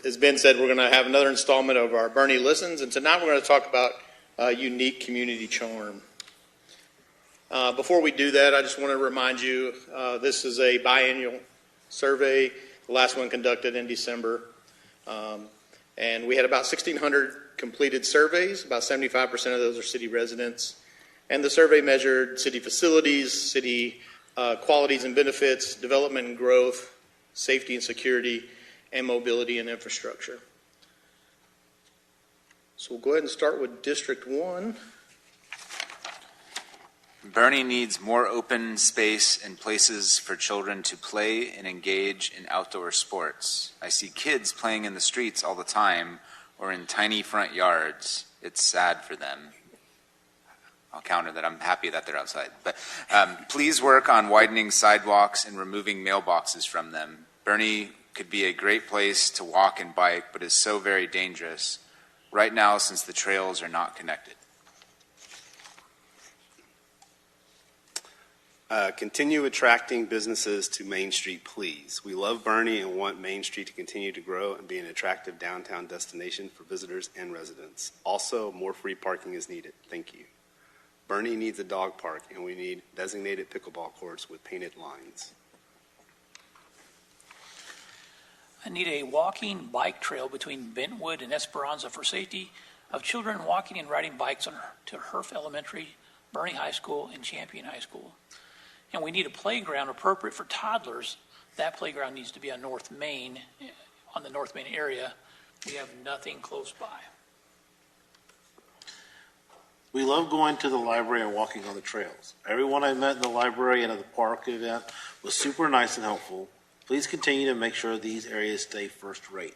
As Ben said, we're going to have another installment of our Boerne Listens, and tonight we're going to talk about unique community charm. Before we do that, I just want to remind you, this is a biannual survey, the last one conducted in December, and we had about 1,600 completed surveys. About 75% of those are city residents, and the survey measured city facilities, city qualities and benefits, development and growth, safety and security, and mobility and infrastructure. So we'll go ahead and start with District 1. Boerne needs more open space and places for children to play and engage in outdoor sports. I see kids playing in the streets all the time or in tiny front yards. It's sad for them. I'll counter that. I'm happy that they're outside. But please work on widening sidewalks and removing mailboxes from them. Boerne could be a great place to walk and bike, but is so very dangerous right now since the trails are not connected. Continue attracting businesses to Main Street, please. We love Boerne and want Main Street to continue to grow and be an attractive downtown destination for visitors and residents. Also, more free parking is needed. Thank you. Boerne needs a dog park, and we need designated pickleball courts with painted lines. I need a walking bike trail between Bentwood and Esperanza for safety of children walking and riding bikes to Herf Elementary, Boerne High School, and Champion High School. And we need a playground appropriate for toddlers. That playground needs to be on North Main, on the North Main area. We have nothing close by. We love going to the library and walking on the trails. Everyone I met in the library and at the park event was super nice and helpful. Please continue to make sure these areas stay first rate.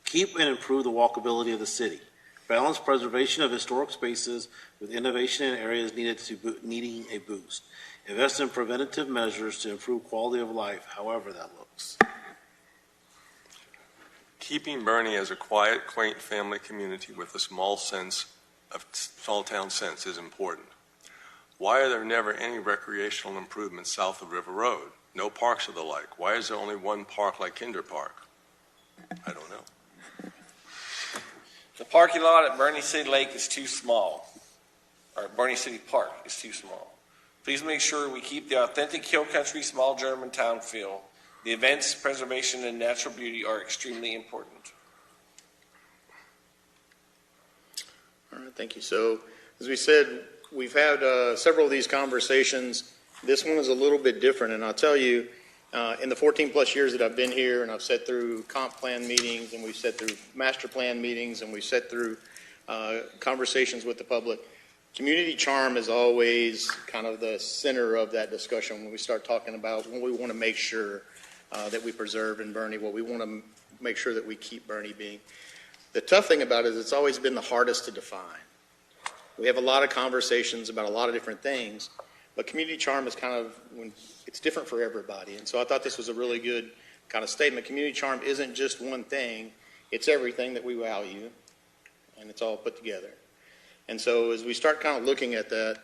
Keep and improve the walkability of the city. Balance preservation of historic spaces with innovation in areas needing a boost. Invest in preventative measures to improve quality of life, however that looks. Keeping Boerne as a quiet, quaint family community with a small town sense is important. Why are there never any recreational improvements south of River Road? No parks of the like. Why is there only one park like Kinder Park? I don't know. The parking lot at Boerne City Lake is too small, or Boerne City Park is too small. Please make sure we keep the authentic hill country small German town feel. The events, preservation, and natural beauty are extremely important. All right, thank you. So, as we said, we've had several of these conversations. This one is a little bit different, and I'll tell you, in the 14 plus years that I've been here, and I've sat through comp plan meetings, and we've sat through master plan meetings, and we've sat through conversations with the public, community charm is always kind of the center of that discussion when we start talking about what we want to make sure that we preserve in Boerne, what we want to make sure that we keep Boerne being. The tough thing about it is it's always been the hardest to define. We have a lot of conversations about a lot of different things, but community charm is kind of, it's different for everybody. And so I thought this was a really good kind of statement. Community charm isn't just one thing, it's everything that we value, and it's all put together. And so as we start kind of looking at that,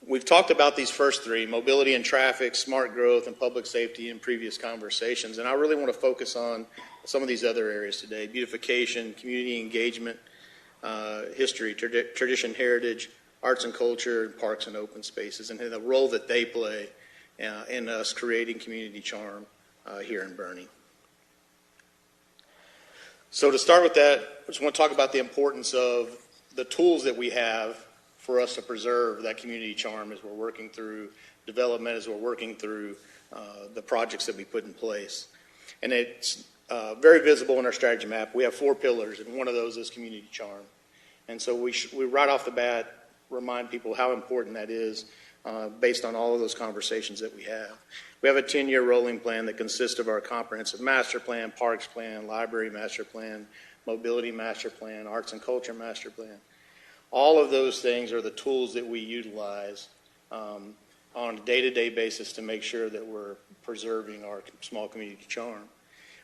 we've talked about these first three, mobility and traffic, smart growth, and public safety in previous conversations. And I really want to focus on some of these other areas today: beautification, community engagement, history, tradition, heritage, arts and culture, and parks and open spaces, and the role that they play in us creating community charm here in Boerne. So to start with that, I just want to talk about the importance of the tools that we have for us to preserve that community charm as we're working through development, as we're working through the projects that we put in place. And it's very visible in our strategy map. We have 4 pillars, and one of those is community charm. And so we right off the bat remind people how important that is based on all of those conversations that we have. We have a 10-year rolling plan that consists of our comprehensive master plan, parks plan, library master plan, mobility master plan, arts and culture master plan. All of those things are the tools that we utilize on a day-to-day basis to make sure that we're preserving our small community charm.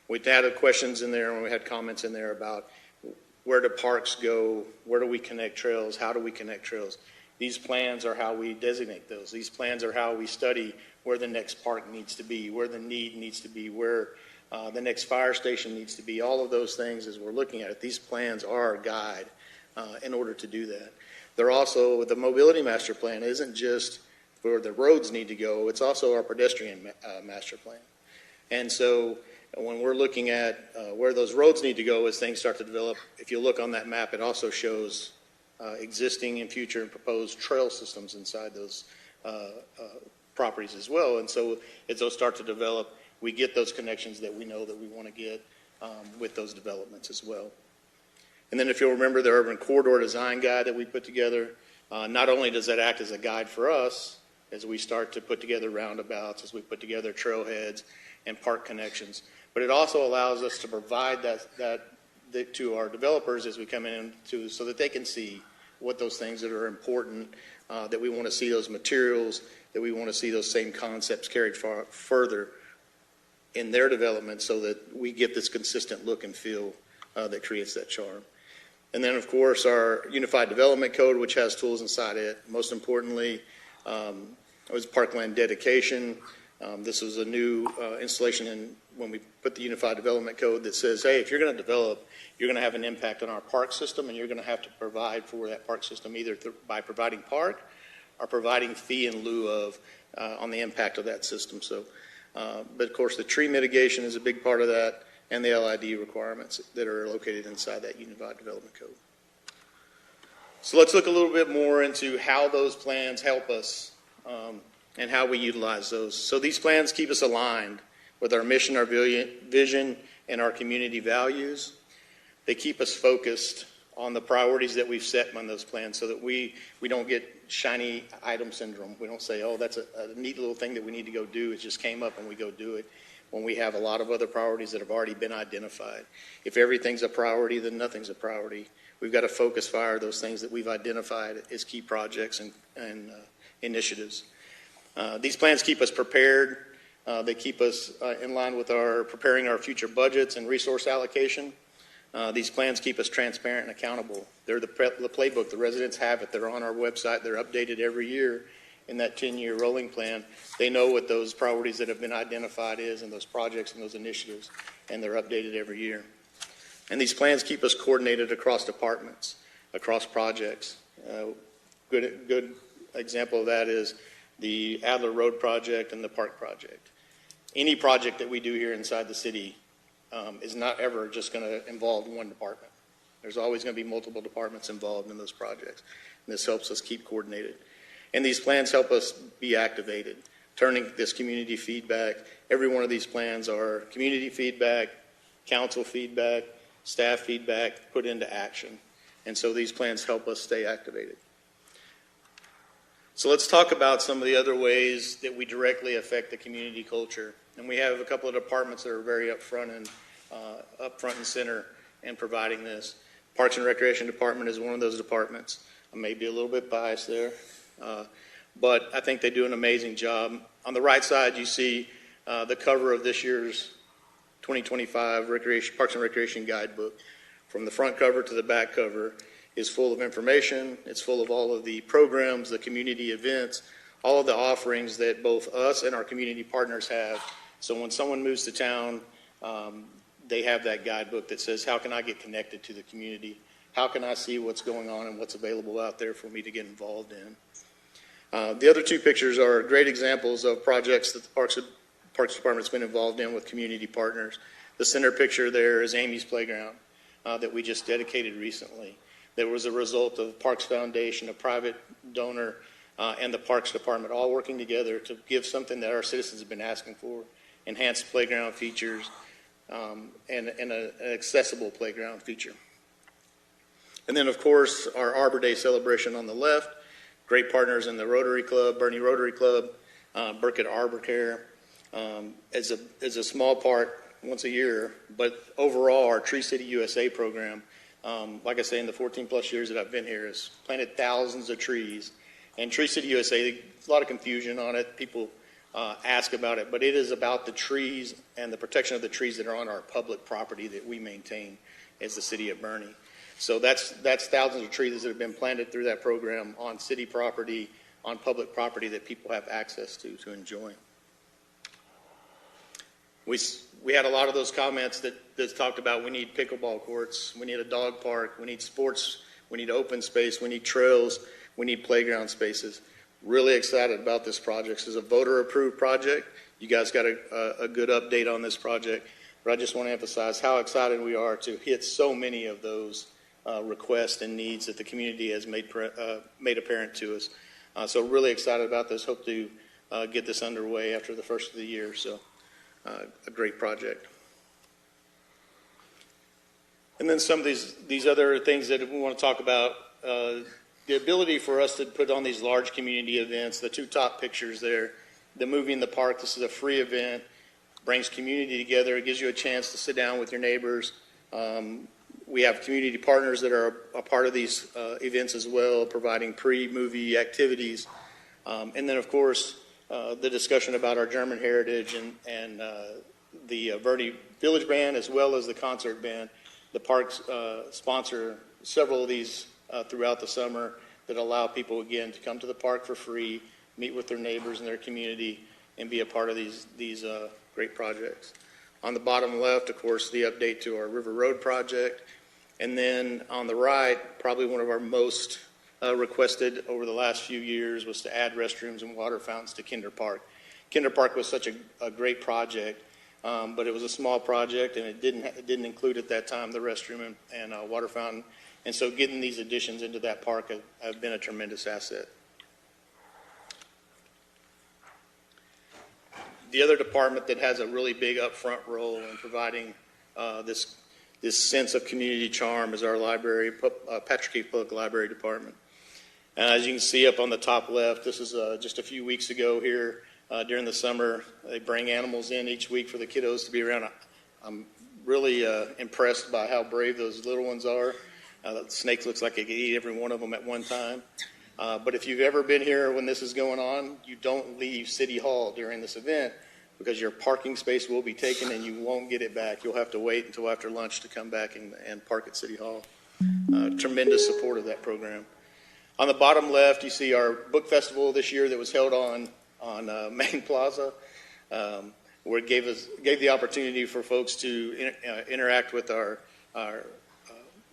We had questions in there and we had comments in there about where do parks go, where do we connect trails, how do we connect trails. These plans are how we designate those. These plans are how we study where the next park needs to be, where the need needs to be, where the next fire station needs to be. All of those things as we're looking at it, these plans are our guide in order to do that. They're also, the mobility master plan isn't just where the roads need to go, it's also our pedestrian master plan. And so when we're looking at where those roads need to go as things start to develop, if you look on that map, it also shows existing and future and proposed trail systems inside those properties as well. And so as those start to develop, we get those connections that we know that we want to get with those developments as well. And then if you'll remember the urban corridor design guide that we put together, not only does that act as a guide for us as we start to put together roundabouts, as we put together trailheads and park connections, but it also allows us to provide that to our developers as we come in to, so that they can see what those things that are important, that we want to see those materials, that we want to see those same concepts carried further in their development so that we get this consistent look and feel that creates that charm. And then, of course, our Unified Development Code, which has tools inside it. Most importantly, was parkland dedication. This was a new installation in when we put the Unified Development Code that says, hey, if you're going to develop, you're going to have an impact on our park system, and you're going to have to provide for that park system either by providing park or providing fee in lieu of on the impact of that system. So, but of course, the tree mitigation is a big part of that, and the LID requirements that are located inside that Unified Development Code. So let's look a little bit more into how those plans help us and how we utilize those. So these plans keep us aligned with our mission, our vision, and our community values. They keep us focused on the priorities that we've set on those plans so that we don't get shiny item syndrome. We don't say, oh, that's a neat little thing that we need to go do. It just came up and we go do it, when we have a lot of other priorities that have already been identified. If everything's a priority, then nothing's a priority. We've got to focus fire those things that we've identified as key projects and initiatives. These plans keep us prepared. They keep us in line with preparing our future budgets and resource allocation. These plans keep us transparent and accountable. They're the playbook. The residents have it. They're on our website. They're updated every year in that 10-year rolling plan. They know what those priorities that have been identified is and those projects and those initiatives, and they're updated every year. And these plans keep us coordinated across departments, across projects. Good example of that is the Adler Road project and the park project. Any project that we do here inside the city is not ever just going to involve one department. There's always going to be multiple departments involved in those projects. And this helps us keep coordinated. And these plans help us be activated, turning this community feedback. Every one of these plans are community feedback, council feedback, staff feedback put into action. And so these plans help us stay activated. So let's talk about some of the other ways that we directly affect the community culture. And we have a couple of departments that are very up front and center in providing this. Parks and Recreation Department is one of those departments. I may be a little bit biased there, but I think they do an amazing job. On the right side, you see the cover of this year's 2025 Parks and Recreation Guidebook. From the front cover to the back cover is full of information. It's full of all of the programs, the community events, all of the offerings that both us and our community partners have. So when someone moves to town, they have that guidebook that says, how can I get connected to the community? How can I see what's going on and what's available out there for me to get involved in? The other two pictures are great examples of projects that the Parks Department's been involved in with community partners. The center picture there is Amy's Playground that we just dedicated recently. That was a result of Parks Foundation, a private donor, and the Parks Department all working together to give something that our citizens have been asking for, enhanced playground features, and an accessible playground feature. And then, of course, our Arbor Day celebration on the left, great partners in the Rotary Club, Boerne Rotary Club, Burkett Arbor Care, as a small part once a year, but overall our Tree City USA program, like I say, in the 14 plus years that I've been here, has planted thousands of trees. And Tree City USA, a lot of confusion on it. People ask about it, but it is about the trees and the protection of the trees that are on our public property that we maintain as the city of Boerne. So that's thousands of trees that have been planted through that program on city property, on public property that people have access to enjoy. we had a lot of those comments that talked about we need pickleball courts, we need a dog park, we need sports, we need open space, we need trails, we need playground spaces. Really excited about this project. This is a voter-approved project. You guys got a good update on this project, but I just want to emphasize how excited we are to hit so many of those requests and needs that the community has made apparent to us. So really excited about this. Hope to get this underway after the first of the year. So a great project. And then some of these other things that we want to talk about, the ability for us to put on these large community events, the two top pictures there, the Movie in the Park. This is a free event, brings community together. It gives you a chance to sit down with your neighbors. We have community partners that are a part of these events as well, providing pre-movie activities. And then, of course, the discussion about our German heritage and the Verde Village Band, as well as the concert band. The parks sponsor several of these throughout the summer that allow people, again, to come to the park for free, meet with their neighbors in their community, and be a part of these great projects. On the bottom left, of course, the update to our River Road project. And then on the right, probably one of our most requested over the last few years was to add restrooms and water fountains to Kinder Park. Kinder Park was such a great project, but it was a small project, and it didn't include at that time the restroom and water fountain. And so getting these additions into that park have been a tremendous asset. The other department that has a really big upfront role in providing this sense of community charm is our library, Patrick Keith Public Library Department. And as you can see up on the top left, this is just a few weeks ago here during the summer. They bring animals in each week for the kiddos to be around. I'm really impressed by how brave those little ones are. The snake looks like it could eat every one of them at one time. But if you've ever been here when this is going on, you don't leave City Hall during this event because your parking space will be taken and you won't get it back. You'll have to wait until after lunch to come back and park at City Hall. Tremendous support of that program. On the bottom left, you see our book festival this year that was held on Main Plaza, where it gave the opportunity for folks to interact with our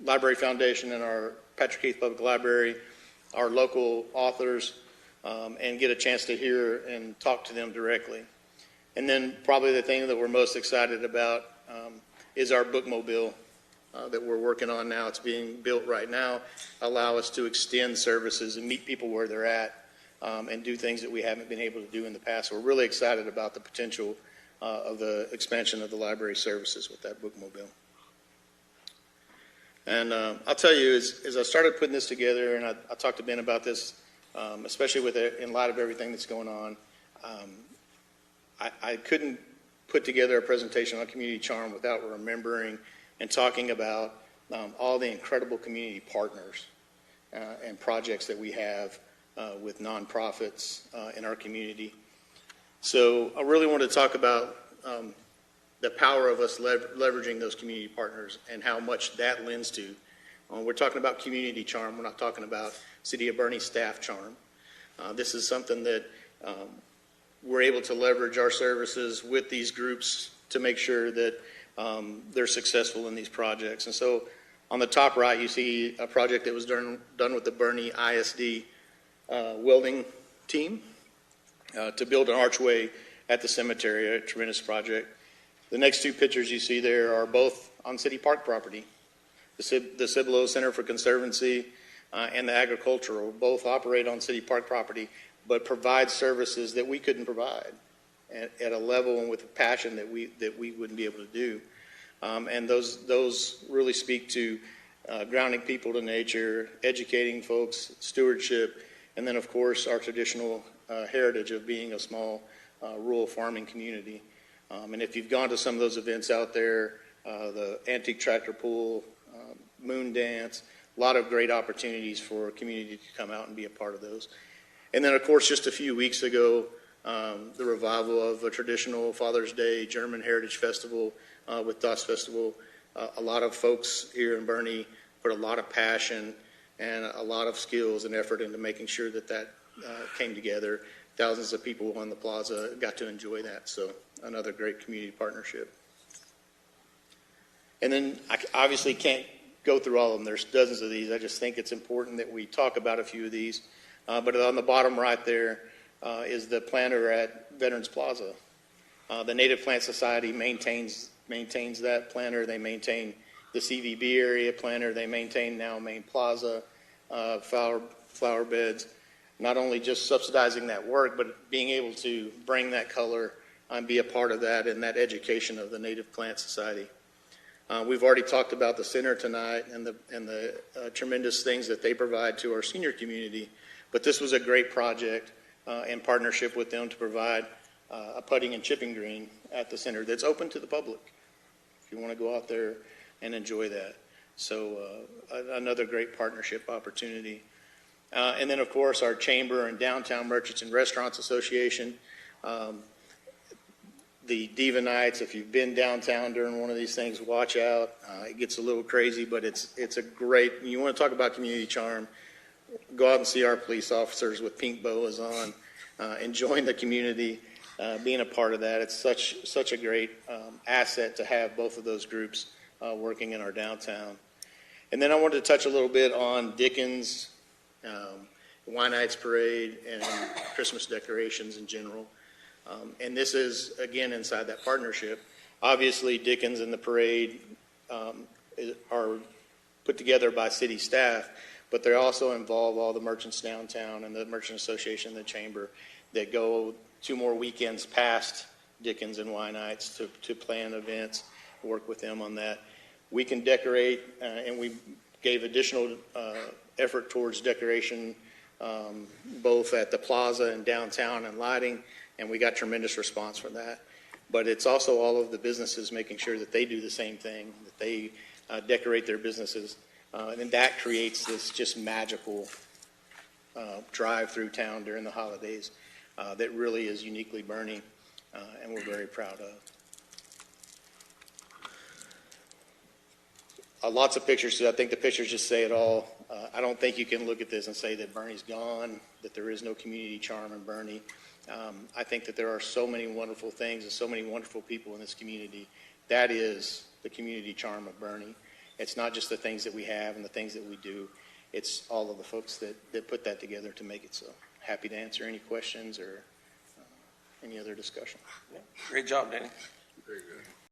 Library Foundation and our Patrick Keith Public Library, our local authors, and get a chance to hear and talk to them directly. And then probably the thing that we're most excited about is our bookmobile that we're working on now. It's being built right now, allow us to extend services and meet people where they're at and do things that we haven't been able to do in the past. We're really excited about the potential of the expansion of the library services with that bookmobile. And I'll tell you, as I started putting this together, and I talked to Ben about this, especially in light of everything that's going on, I couldn't put together a presentation on community charm without remembering and talking about all the incredible community partners and projects that we have with nonprofits in our community. So I really want to talk about the power of us leveraging those community partners and how much that lends to. We're talking about community charm. We're not talking about City of Boerne staff charm. This is something that we're able to leverage our services with these groups to make sure that they're successful in these projects. And so on the top right, you see a project that was done with the Boerne ISD welding team to build an archway at the cemetery, a tremendous project. The next two pictures you see there are both on City Park property. The Cibolo Center for Conservancy and the Agricultural both operate on City Park property, but provide services that we couldn't provide at a level and with a passion that we wouldn't be able to do. And those really speak to grounding people to nature, educating folks, stewardship, and then, of course, our traditional heritage of being a small rural farming community. And if you've gone to some of those events out there, the antique tractor pull, moon dance, a lot of great opportunities for community to come out and be a part of those. And then, of course, just a few weeks ago, the revival of a traditional Father's Day German Heritage Festival with Das Festival. A lot of folks here in Boerne put a lot of passion and a lot of skills and effort into making sure that came together. Thousands of people on the plaza got to enjoy that. So another great community partnership. And then I obviously can't go through all of them. There's dozens of these. I just think it's important that we talk about a few of these. But on the bottom right there is the planter at Veterans Plaza. The Native Plant Society maintains that planter. They maintain the CVB area planter. They maintain now Main Plaza, flower beds. Not only just subsidizing that work, but being able to bring that color and be a part of that and that education of the Native Plant Society. We've already talked about the center tonight and the tremendous things that they provide to our senior community. But this was a great project in partnership with them to provide a putting and chipping green at the center that's open to the public if you want to go out there and enjoy that. So another great partnership opportunity. And then, of course, our Chamber and Downtown Merchants and Restaurants Association. The Diva Nights, if you've been downtown during one of these things, watch out. It gets a little crazy, but it's a great, you want to talk about community charm, go out and see our police officers with pink boas on, enjoying the community, being a part of that. It's such a great asset to have both of those groups working in our downtown. And then I wanted to touch a little bit on Dickens, Wine Nights Parade, and Christmas decorations in general. And this is, again, inside that partnership. Obviously, Dickens and the parade are put together by city staff, but they also involve all the merchants downtown and the Merchant Association and the Chamber that go 2 more weekends past Dickens and Wine Nights to plan events, work with them on that. We can decorate, and we gave additional effort towards decoration both at the plaza and downtown and lighting, and we got tremendous response from that. But it's also all of the businesses making sure that they do the same thing, that they decorate their businesses, and that creates this just magical drive through town during the holidays that really is uniquely Boerne, and we're very proud of. Lots of pictures, so I think the pictures just say it all. I don't think you can look at this and say that Boerne's gone, that there is no community charm in Boerne. I think that there are so many wonderful things and so many wonderful people in this community. That is the community charm of Boerne. It's not just the things that we have and the things that we do. It's all of the folks that put that together to make it so. Happy to answer any questions or any other discussion. Great job, Danny. Very good.